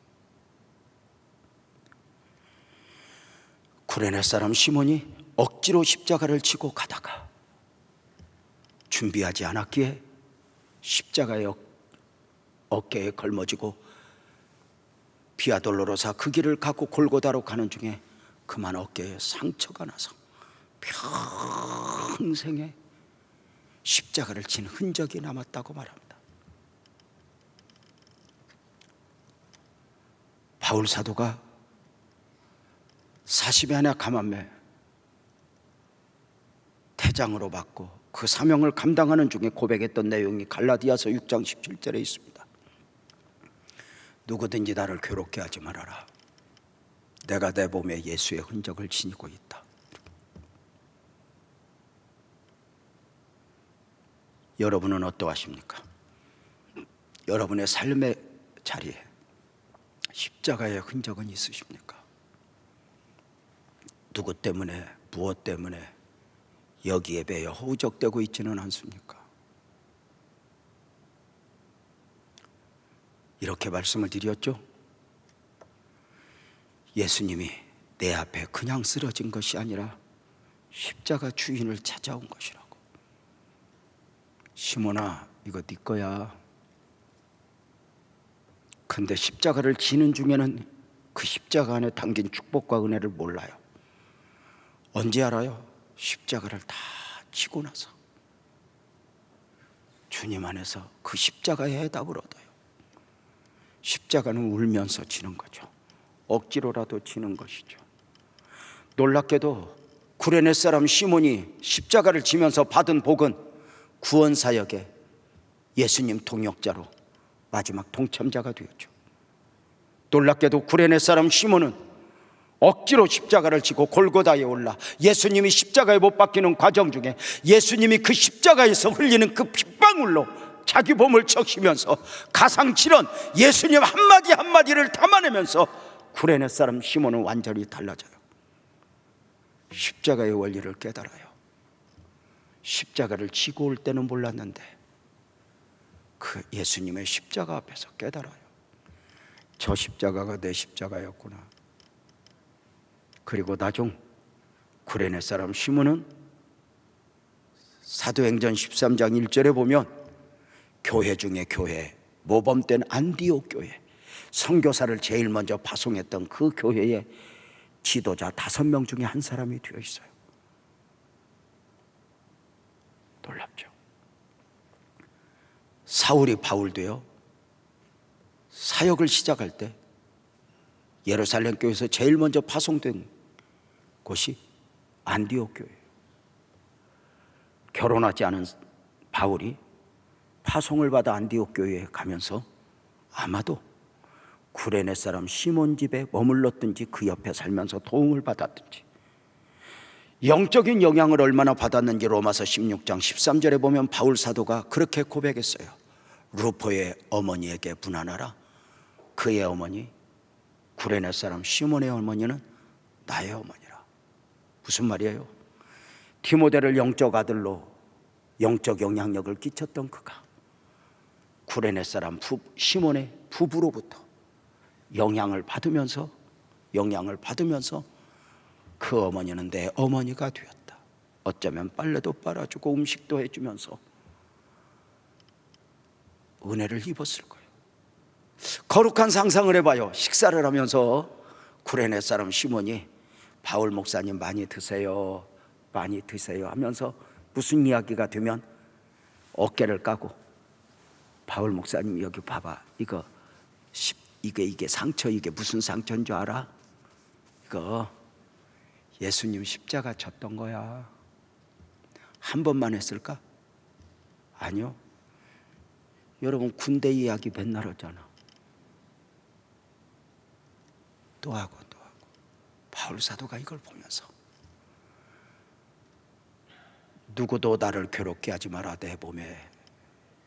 [SPEAKER 1] 구레네 사람 시몬이 억지로 십자가를 지고 가다가 준비하지 않았기에 십자가의 어깨에 걸머지고 비아돌로로사 그 길을 가고 골고다로 가는 중에 그만 어깨에 상처가 나서 평생에 십자가를 진 흔적이 남았다고 말합니다. 바울 사도가 40의 하나 감암에 태장으로 받고 그 사명을 감당하는 중에 고백했던 내용이 갈라디아서 6장 17절에 있습니다. 누구든지 나를 괴롭게 하지 말아라. 내가 내 몸에 예수의 흔적을 지니고 있다. 여러분은 어떠하십니까? 여러분의 삶의 자리에 십자가의 흔적은 있으십니까? 누구 때문에, 무엇 때문에 여기에 매여 허우적대고 있지는 않습니까? 이렇게 말씀을 드렸죠. 예수님이 내 앞에 그냥 쓰러진 것이 아니라 십자가 주인을 찾아온 것이라고. 시몬아, 이거 네 거야. 근데 십자가를 지는 중에는 그 십자가 안에 담긴 축복과 은혜를 몰라요. 언제 알아요? 십자가를 다 지고 나서 주님 안에서 그 십자가의 해답을 얻어요. 십자가는 울면서 지는 거죠. 억지로라도 지는 것이죠. 놀랍게도 구레네 사람 시몬이 십자가를 지면서 받은 복은 구원사역의 예수님 동역자로 마지막 동참자가 되었죠. 놀랍게도 구레네 사람 시몬은 억지로 십자가를 지고 골고다에 올라 예수님이 십자가에 못 박히는 과정 중에 예수님이 그 십자가에서 흘리는 그 핏방울로 자기 몸을 적시면서 가상칠언 예수님 한마디 한마디를 담아내면서 구레네 사람 시몬은 완전히 달라져요. 십자가의 원리를 깨달아요. 십자가를 지고 올 때는 몰랐는데 그 예수님의 십자가 앞에서 깨달아요. 저 십자가가 내 십자가였구나. 그리고 나중 구레네 사람 시몬은 사도행전 13장 1절에 보면 교회 중에 교회, 모범된 안디옥 교회, 선교사를 제일 먼저 파송했던 그 교회의 지도자 5명 중에 한 사람이 되어 있어요. 놀랍죠. 사울이 바울도요, 사역을 시작할 때 예루살렘 교회에서 제일 먼저 파송된 곳이 안디옥 교회예요. 결혼하지 않은 바울이 파송을 받아 안디옥 교회에 가면서 아마도 구레네 사람 시몬 집에 머물렀든지 그 옆에 살면서 도움을 받았든지 영적인 영향을 얼마나 받았는지 로마서 16장 13절에 보면 바울 사도가 그렇게 고백했어요. 루포의 어머니에게 분한하라. 그의 어머니 구레네 사람 시몬의 어머니는 나의 어머니라. 무슨 말이에요? 디모데를 영적 아들로 영적 영향력을 끼쳤던 그가 구레네 사람 시몬의 부부로부터 영향을 받으면서 그 어머니는 내 어머니가 되었다. 어쩌면 빨래도 빨아주고 음식도 해주면서 은혜를 입었을 거예요. 거룩한 상상을 해봐요. 식사를 하면서 구레네 사람 시몬이 바울 목사님 많이 드세요 하면서 무슨 이야기가 되면 어깨를 까고 바울 목사님 여기 봐봐, 이게 상처, 이게 무슨 상처인 줄 알아? 이거 예수님 십자가 졌던 거야. 한 번만 했을까? 아니요. 여러분 군대 이야기 맨날 하잖아. 또 하고 바울 사도가 이걸 보면서 누구도 나를 괴롭게 하지 마라. 내 몸에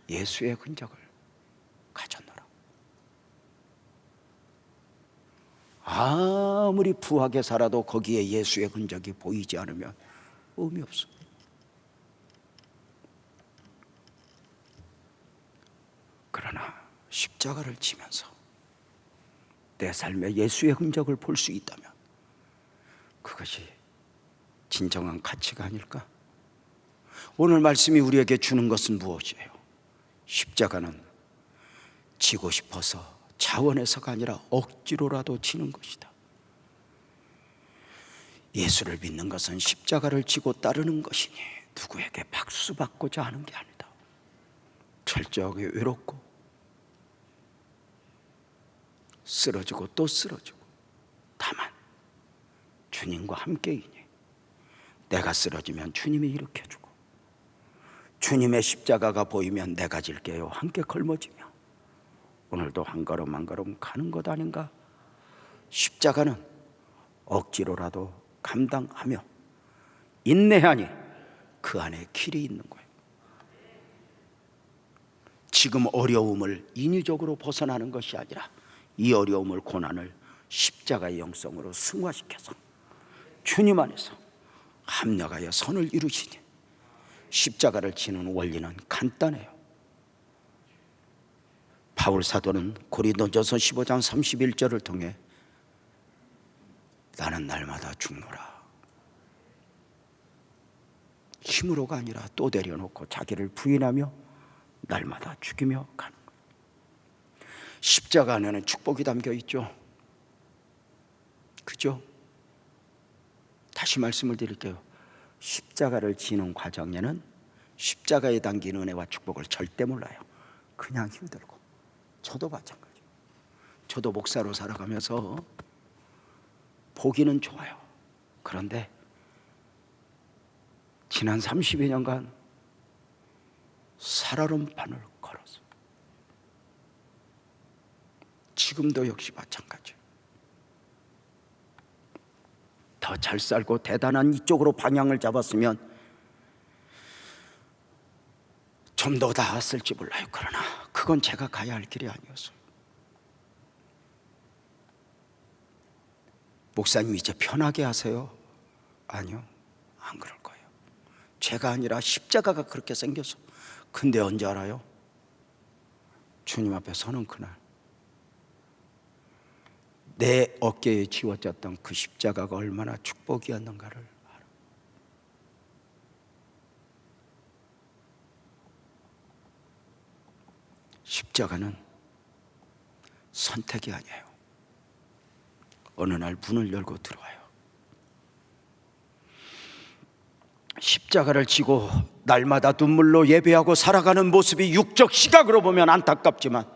[SPEAKER 1] 예수의 흔적을 가졌노라. 아무리 부하게 살아도 거기에 예수의 흔적이 보이지 않으면 의미 없어. 그러나 십자가를 지면서 내 삶에 예수의 흔적을 볼 수 있다면 그것이 진정한 가치가 아닐까? 오늘 말씀이 우리에게 주는 것은 무엇이에요? 십자가는 지고 싶어서 자원해서가 아니라 억지로라도 지는 것이다. 예수를 믿는 것은 십자가를 지고 따르는 것이니 누구에게 박수 받고자 하는 게 아니다. 철저하게 외롭고 쓰러지고 또 쓰러지고, 다만 주님과 함께이니 내가 쓰러지면 주님이 일으켜주고 주님의 십자가가 보이면 내가 질게요 함께 걸머지며 오늘도 한 걸음 한 걸음 가는 것 아닌가? 십자가는 억지로라도 감당하며 인내하니 그 안에 길이 있는 거예요. 지금 어려움을 인위적으로 벗어나는 것이 아니라 이 어려움을, 고난을 십자가의 영성으로 승화시켜서 주님 안에서 합력하여 선을 이루시니 십자가를 지는 원리는 간단해요. 바울 사도는 고린도전서 15장 31절을 통해 나는 날마다 죽노라. 힘으로가 아니라 또 내려놓고 자기를 부인하며 날마다 죽이며 가는 거예요. 십자가 안에는 축복이 담겨 있죠. 그죠? 다시 말씀을 드릴게요. 십자가를 지는 과정에는 십자가에 담긴 은혜와 축복을 절대 몰라요. 그냥 힘들고. 저도 마찬가지예요. 저도 목사로 살아가면서 보기는 좋아요. 그런데 지난 30여 년간 살얼음판을 걸었어요. 지금도 역시 마찬가지예요. 더 잘 살고 대단한 이쪽으로 방향을 잡았으면 좀 더 나았을지 몰라요. 그러나 그건 제가 가야 할 길이 아니었어요. 목사님 이제 편하게 하세요. 아니요, 안 그럴 거예요. 죄가 아니라 십자가가 그렇게 생겨서. 근데 언제 알아요? 주님 앞에 서는 그날 내 어깨에 지워졌던 그 십자가가 얼마나 축복이었는가를 알아. 십자가는 선택이 아니에요. 어느 날 문을 열고 들어와요. 십자가를 지고 날마다 눈물로 예배하고 살아가는 모습이 육적 시각으로 보면 안타깝지만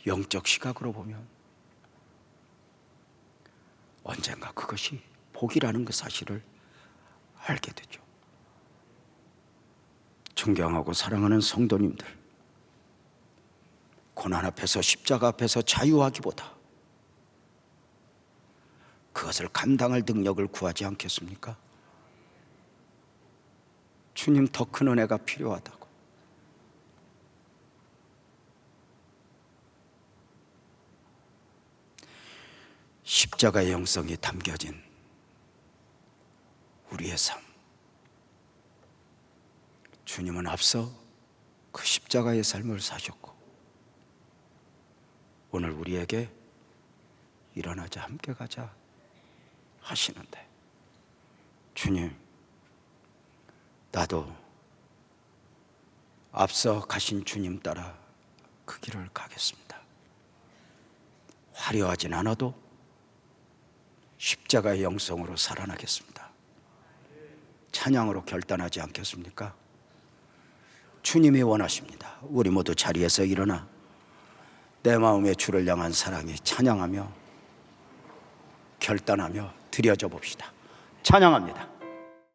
[SPEAKER 1] 영적 시각으로 보면 언젠가 그것이 복이라는 그 사실을 알게 되죠. 존경하고 사랑하는 성도님들, 고난 앞에서 십자가 앞에서 자유하기보다 그것을 감당할 능력을 구하지 않겠습니까? 주님 더 큰 은혜가 필요하다고. 십자가의 영성이 담겨진 우리의 삶, 주님은 앞서 그 십자가의 삶을 사셨고 오늘 우리에게 일어나자 함께 가자 하시는데, 주님, 나도 앞서 가신 주님 따라 그 길을 가겠습니다. 화려하진 않아도 십자가의 영성으로 살아나겠습니다. 찬양으로 결단하지 않겠습니까? 주님이 원하십니다. 우리 모두 자리에서 일어나 내 마음의 주를 향한 사랑이 찬양하며 결단하며 드려져 봅시다. 찬양합니다.